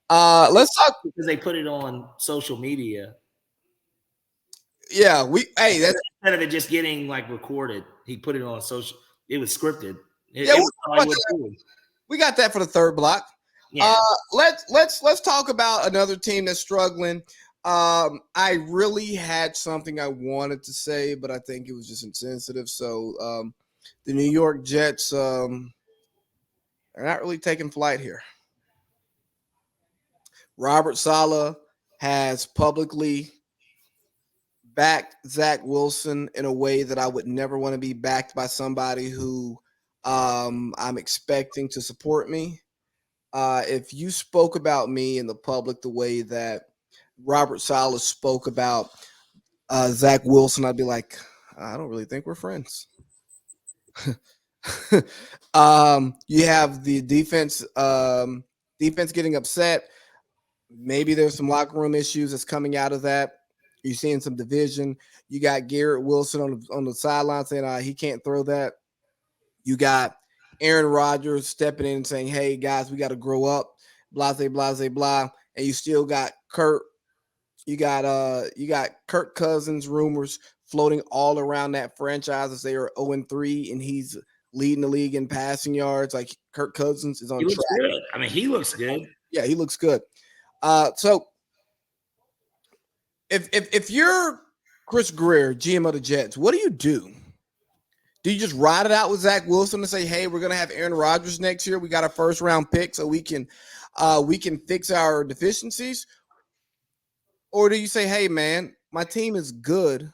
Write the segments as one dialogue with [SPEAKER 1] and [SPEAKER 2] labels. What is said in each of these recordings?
[SPEAKER 1] Let's talk.
[SPEAKER 2] because they put it on social media.
[SPEAKER 1] Yeah, that's
[SPEAKER 2] Instead of it just getting like recorded, he put it on social. It was scripted.
[SPEAKER 1] yeah.
[SPEAKER 2] It
[SPEAKER 1] We'll
[SPEAKER 2] was
[SPEAKER 1] talk about
[SPEAKER 2] Hollywood
[SPEAKER 1] that.
[SPEAKER 2] cool.
[SPEAKER 1] We got that for the third block.
[SPEAKER 2] Yeah.
[SPEAKER 1] Let's talk about another team that's struggling. I really had something I wanted to say, but I think it was just insensitive. So the New York Jets are not really taking flight here. Robert Saleh has publicly backed Zach Wilson in a way that I would never want to be backed by somebody who I'm expecting to support me. If you spoke about me in the public the way that Robert Saleh spoke about Zach Wilson, I'd be like, I don't really think we're friends. You have the defense getting upset. Maybe there's some locker room issues that's coming out of that. You're seeing some division. You got Garrett Wilson on the sideline saying he can't throw that. You got Aaron Rodgers stepping in and saying, "Hey guys, we got to grow up." Blah blah blah blah. And you still got Kurt. You got Kirk Cousins rumors floating all around that franchise as they are 0-3 and he's leading the league in passing yards. Like Kirk Cousins is
[SPEAKER 2] He
[SPEAKER 1] on
[SPEAKER 2] looks
[SPEAKER 1] track.
[SPEAKER 2] good. I mean, he looks good.
[SPEAKER 1] Yeah, he looks good. So if you're Chris Greer, GM of the Jets, what do you do? Do you just ride it out with Zach Wilson and say, "Hey, we're gonna have Aaron Rodgers next year. We got a first round pick, so we can fix our deficiencies"? Or do you say, "Hey, man, my team is good.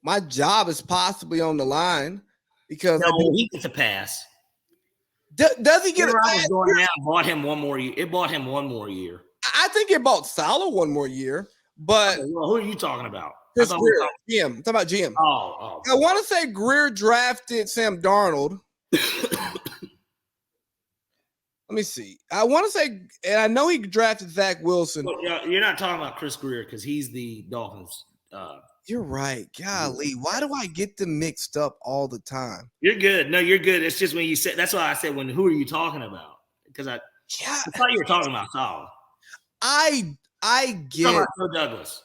[SPEAKER 1] My job is possibly on the line because I
[SPEAKER 2] No,
[SPEAKER 1] do."
[SPEAKER 2] he gets a pass.
[SPEAKER 1] Does he get
[SPEAKER 2] Aaron
[SPEAKER 1] a
[SPEAKER 2] Rodgers
[SPEAKER 1] pass?
[SPEAKER 2] going down bought him one more year. It bought him one more year.
[SPEAKER 1] I think it bought Salah one more year, but
[SPEAKER 2] Okay, well, who are you talking about? I
[SPEAKER 1] Chris
[SPEAKER 2] thought we were
[SPEAKER 1] Greer, GM, I'm talking about GM.
[SPEAKER 2] Oh,
[SPEAKER 1] I want to say Greer drafted Sam Darnold. Let me see. I want to say, and I know he drafted Zach Wilson.
[SPEAKER 2] Well, you're not talking about Chris Greer because he's the Dolphins.
[SPEAKER 1] You're right. Golly, why do I get them mixed up all the time?
[SPEAKER 2] You're good. No, you're good. It's just when you said that's why I said who are you talking about? Because I thought you were talking about Salah.
[SPEAKER 1] I get
[SPEAKER 2] Joe Douglas.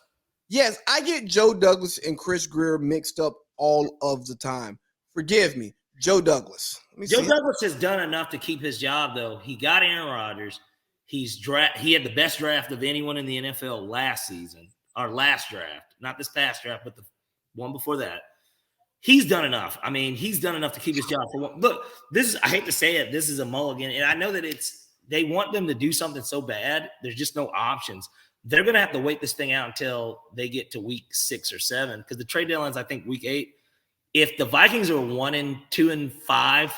[SPEAKER 1] Yes, I get Joe Douglas and Chris Greer mixed up all of the time. Forgive me, Joe Douglas.
[SPEAKER 2] Joe Douglas has done enough to keep his job, though. He got Aaron Rodgers. He had the best draft of anyone in the NFL last season, our last draft, not this past draft, but the one before that. He's done enough. I mean, he's done enough to keep his job. Look, I hate to say it, this is a mulligan, and I know that they want them to do something so bad. There's just no options. They're going to have to wait this thing out until they get to week 6 or 7 because the trade deadline's, I think, week 8. If the Vikings are 1-2-5,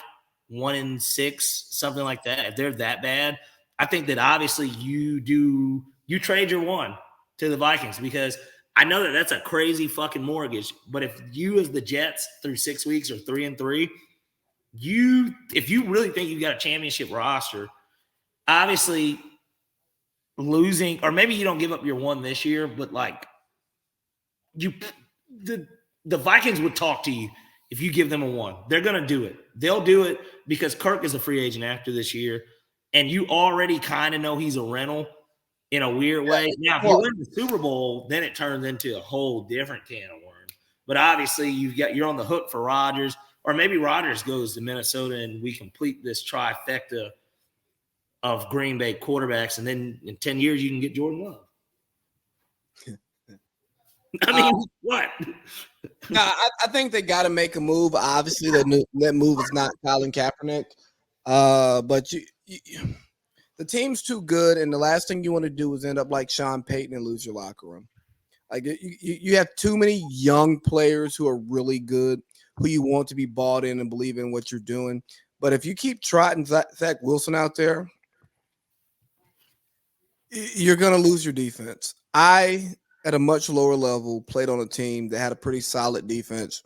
[SPEAKER 2] 1-6, something like that, if they're that bad, I think that obviously you trade your one to the Vikings because I know that that's a crazy fucking mortgage. But if you as the Jets through 6 weeks or 3-3, if you really think you've got a championship roster, obviously losing, or maybe you don't give up your one this year, but like the Vikings would talk to you if you give them a one. They're going to do it. They'll do it because Kirk is a free agent after this year, and you already kind of know he's a rental in a weird way. Now, if you win the Super Bowl, then it turns into a whole different can of worms. But obviously, you're on the hook for Rodgers, or maybe Rodgers goes to Minnesota and we complete this trifecta of Green Bay quarterbacks, and then in 10 years you can get Jordan Love. I mean, what?
[SPEAKER 1] No, I think they got to make a move. Obviously, that move is not Colin Kaepernick, but the team's too good, and the last thing you want to do is end up like Sean Payton and lose your locker room. Like you have too many young players who are really good, who you want to be bought in and believe in what you're doing. But if you keep trotting Zach Wilson out there, you're going to lose your defense. I, at a much lower level, played on a team that had a pretty solid defense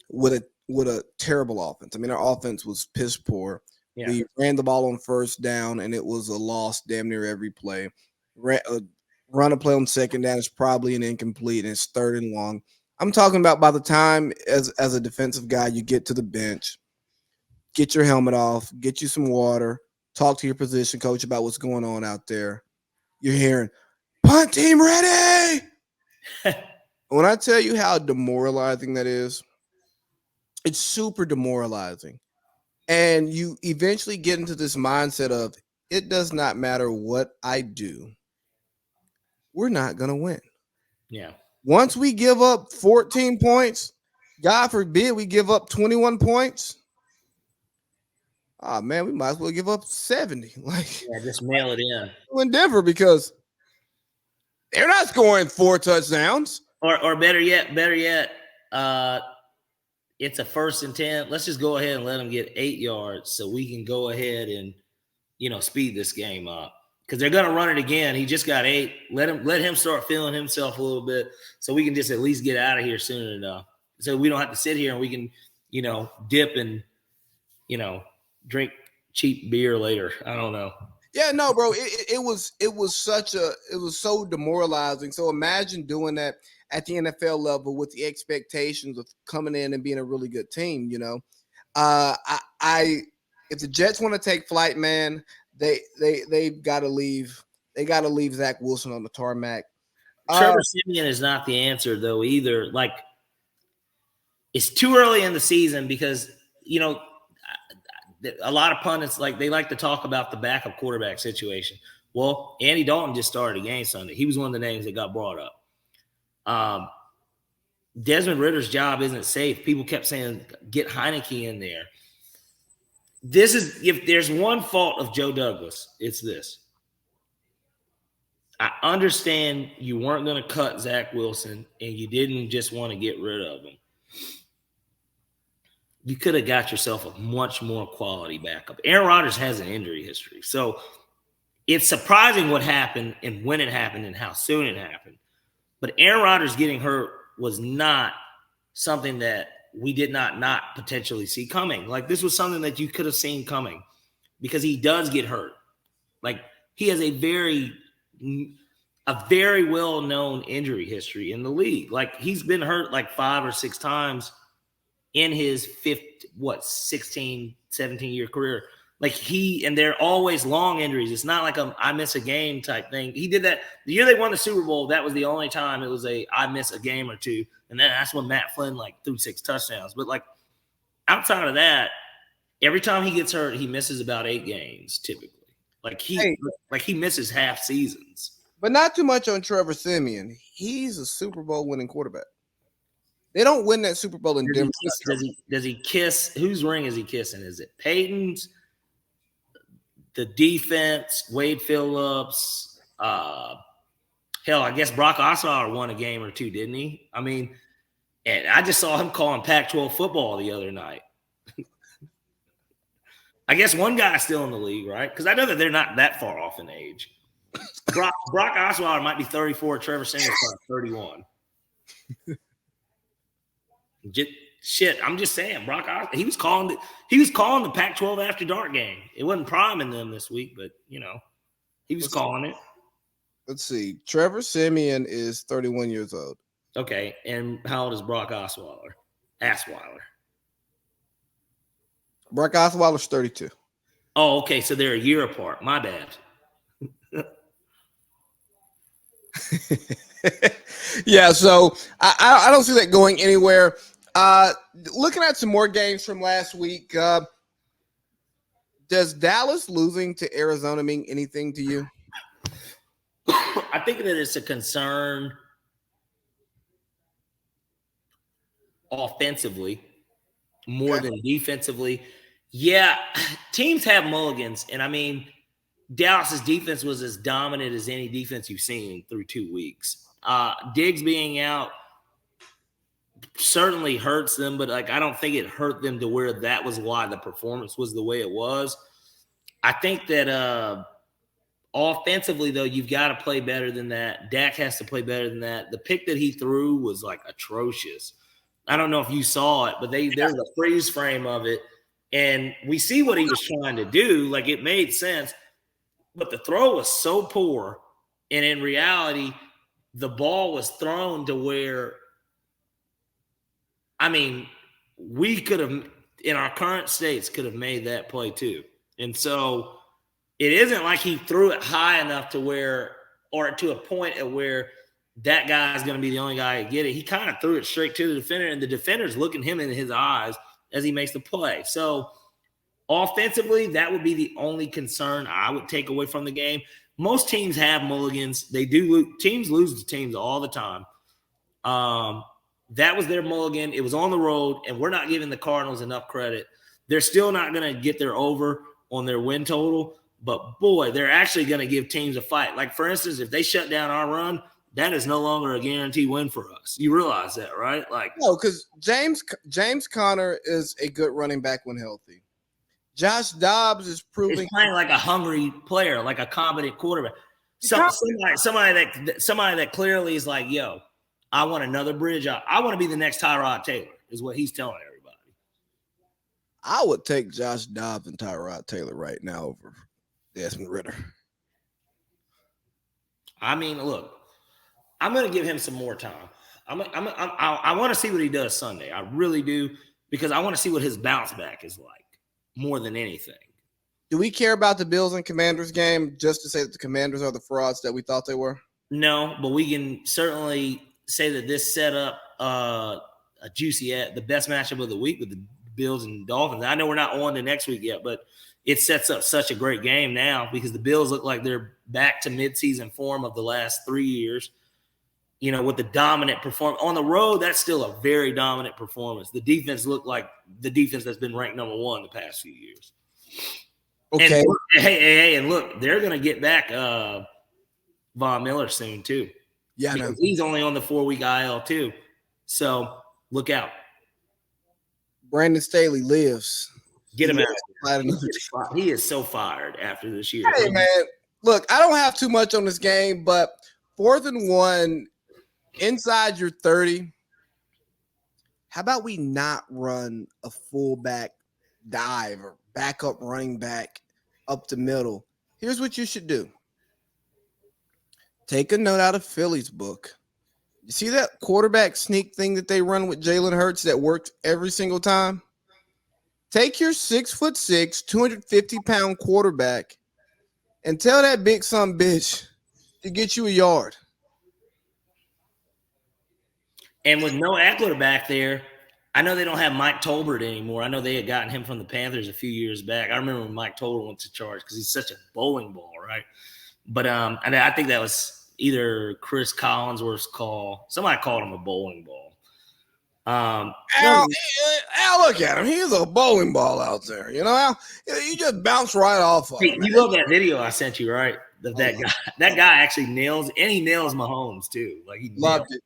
[SPEAKER 1] with a terrible offense. I mean, our offense was piss poor. Yeah. We ran the ball on first down, and it was a loss damn near every play. Run a play on second down is probably an incomplete, and it's third and long. I'm talking about by the time as a defensive guy, you get to the bench, get your helmet off, get you some water, talk to your position coach about what's going on out there. You're hearing, punt team ready. When I tell you how demoralizing that is, it's super demoralizing. And you eventually get into this mindset of, it does not matter what I do, we're not going to win.
[SPEAKER 2] Yeah.
[SPEAKER 1] Once we give up 14 points, God forbid we give up 21 points. Oh man, we might as well give up 70. Like,
[SPEAKER 2] Yeah, just mail it
[SPEAKER 1] in Denver, because they're not scoring 4 touchdowns.
[SPEAKER 2] Or better yet, it's a 1st and 10. Let's just go ahead and let them get 8 yards so we can go ahead and, speed this game up. Because they're going to run it again. He just got 8. Let him start feeling himself a little bit so we can just at least get out of here soon enough. So we don't have to sit here and we can, dip and, drink cheap beer later. I don't know.
[SPEAKER 1] Yeah, no, bro. It was so demoralizing. So imagine doing that at the NFL level with the expectations of coming in and being a really good team. If the Jets want to take flight, man, they've got to leave. They got to leave Zach Wilson on the tarmac.
[SPEAKER 2] Trevor Siemian is not the answer though either. Like, it's too early in the season because a lot of pundits they like to talk about the backup quarterback situation. Well, Andy Dalton just started a game Sunday. He was one of the names that got brought up. Desmond Ritter's job isn't safe. People kept saying, get Heineke in there. If there's one fault of Joe Douglas, it's this. I understand you weren't going to cut Zach Wilson and you didn't just want to get rid of him. You could have got yourself a much more quality backup. Aaron Rodgers has an injury history. So it's surprising what happened and when it happened and how soon it happened. But Aaron Rodgers getting hurt was not something that we did not potentially see coming. Like, this was something that you could have seen coming because he does get hurt. Like, he has a very well-known injury history in the league. Like, he's been hurt like 5 or 6 times in his 16, 17-year career. Like, and they're always long injuries. It's not like I miss a game type thing. He did that the year they won the Super Bowl. That was the only time it was I miss a game or two. And then that's when Matt Flynn threw 6 touchdowns. But outside of that, every time he gets hurt, he misses about 8 games typically. He misses half seasons.
[SPEAKER 1] But not too much on Trevor Siemian. He's a Super Bowl winning quarterback. They don't win that Super Bowl in Denver.
[SPEAKER 2] Does he kiss? Whose ring is he kissing? Is it Peyton's? The defense, Wade Phillips, hell, I guess Brock Osweiler won a game or 2, didn't he? I mean, and I just saw him calling Pac-12 football the other night. I guess one guy's still in the league, right? Because I know that they're not that far off in age. Brock Osweiler might be 34. Trevor Siemian 31. Shit, I'm just saying, Brock Osweiler, he was calling the Pac-12 after dark game. It wasn't priming them this week, but he was calling it.
[SPEAKER 1] Let's see. Trevor Siemian is 31 years old.
[SPEAKER 2] Okay, and how old is Brock Osweiler?
[SPEAKER 1] Brock Osweiler's 32.
[SPEAKER 2] Oh, okay, so they're a year apart. My bad.
[SPEAKER 1] Yeah, so I don't see that going anywhere. Looking at some more games from last week, does Dallas losing to Arizona mean anything to you?
[SPEAKER 2] I think that it's a concern offensively more than defensively. Yeah, teams have mulligans, and I mean, Dallas's defense was as dominant as any defense you've seen through 2 weeks. Diggs being out certainly hurts them, but I don't think it hurt them to where that was why the performance was the way it was. I think that offensively, though, you've got to play better than that. Dak has to play better than that. The pick that he threw was atrocious. I don't know if you saw it, but there's a freeze frame of it, and we see what he was trying to do. It made sense, but the throw was so poor, and in reality, the ball was thrown to where, I mean, we could have, in our current states, could have made that play too. And so it isn't like he threw it high enough to where, or to a point at where that guy is going to be the only guy to get it. He kind of threw it straight to the defender, and the defender's looking him in his eyes as he makes the play. So offensively, that would be the only concern I would take away from the game. Most teams have mulligans. They do. Teams lose to teams all the time. That was their mulligan. It was on the road, and we're not giving the Cardinals enough credit. They're still not going to get their over on their win total, but boy, they're actually going to give teams a fight. Like, for instance, if they shut down our run, that is no longer a guaranteed win for us. You realize that, right? Like,
[SPEAKER 1] no, because James Conner is a good running back when healthy. Josh Dobbs is proving
[SPEAKER 2] he's playing like a hungry player, like a competent quarterback. Somebody that clearly is like, yo, I want another bridge. I want to be the next Tyrod Taylor, is what he's telling everybody.
[SPEAKER 1] I would take Josh Dobbs and Tyrod Taylor right now over Desmond Ridder.
[SPEAKER 2] I mean, look, I'm going to give him some more time. I want to see what he does Sunday. I really do, because I want to see what his bounce back is like more than anything.
[SPEAKER 1] Do we care about the Bills and Commanders game just to say that the Commanders are the frauds that we thought they were?
[SPEAKER 2] No, but we can certainly say that this set up the best matchup of the week with the Bills and Dolphins. I know we're not on to next week yet, but it sets up such a great game now because the Bills look like they're back to midseason form of the last 3 years. You know, with the dominant performance on the road, that's still a very dominant performance. The defense looked like the defense that's been ranked number one the past few years.
[SPEAKER 1] Okay.
[SPEAKER 2] And look, they're going to get back Von Miller soon too.
[SPEAKER 1] Yeah,
[SPEAKER 2] because he's only on the 4-week IL too. So look out.
[SPEAKER 1] Brandon Staley lives.
[SPEAKER 2] Get him out. He is so fired after this year.
[SPEAKER 1] Hey, man, look, I don't have too much on this game, but 4th and 1 inside your 30. How about we not run a fullback dive or backup running back up the middle? Here's what you should do. Take a note out of Philly's book. You see that quarterback sneak thing that they run with Jalen Hurts that works every single time? Take your 6'6", 250-pound quarterback and tell that big son bitch to get you a yard.
[SPEAKER 2] And with no Eckler back there, I know they don't have Mike Tolbert anymore. I know they had gotten him from the Panthers a few years back. I remember when Mike Tolbert went to charge because he's such a bowling ball, right? But and I think that was either Chris Collinsworth's call. Somebody called him a bowling ball.
[SPEAKER 1] Al, look at him. He's a bowling ball out there. You know, Al, you just bounce right off of him.
[SPEAKER 2] You love that video I sent you, right? That guy. That guy actually nails, and he nails Mahomes too. Like he
[SPEAKER 1] loved it.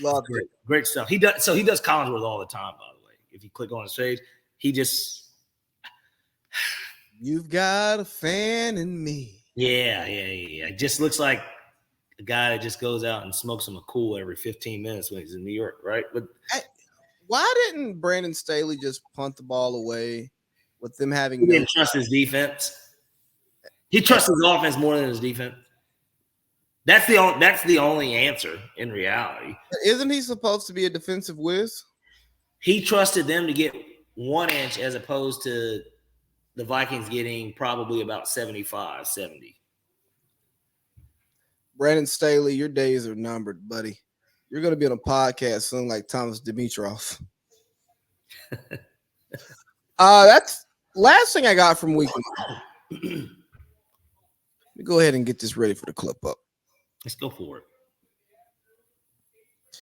[SPEAKER 1] Loved it.
[SPEAKER 2] Great stuff. He does Collinsworth all the time, by the way. If you click on his page, he just
[SPEAKER 1] you've got a fan in me.
[SPEAKER 2] Yeah. It just looks like a guy that just goes out and smokes him a cool every 15 minutes when he's in New York, right? But
[SPEAKER 1] why didn't Brandon Staley just punt the ball away with them having?
[SPEAKER 2] He didn't trust his defense. He trusts his offense more than his defense. That's the only answer in reality.
[SPEAKER 1] Isn't he supposed to be a defensive whiz? He
[SPEAKER 2] trusted them to get 1 inch as opposed to the Vikings getting probably about 75, 70.
[SPEAKER 1] Brandon Staley, your days are numbered, buddy. You're going to be on a podcast soon like Thomas Dimitroff. That's last thing I got from week 1. Let me go ahead and get this ready for the clip up.
[SPEAKER 2] Let's go for it.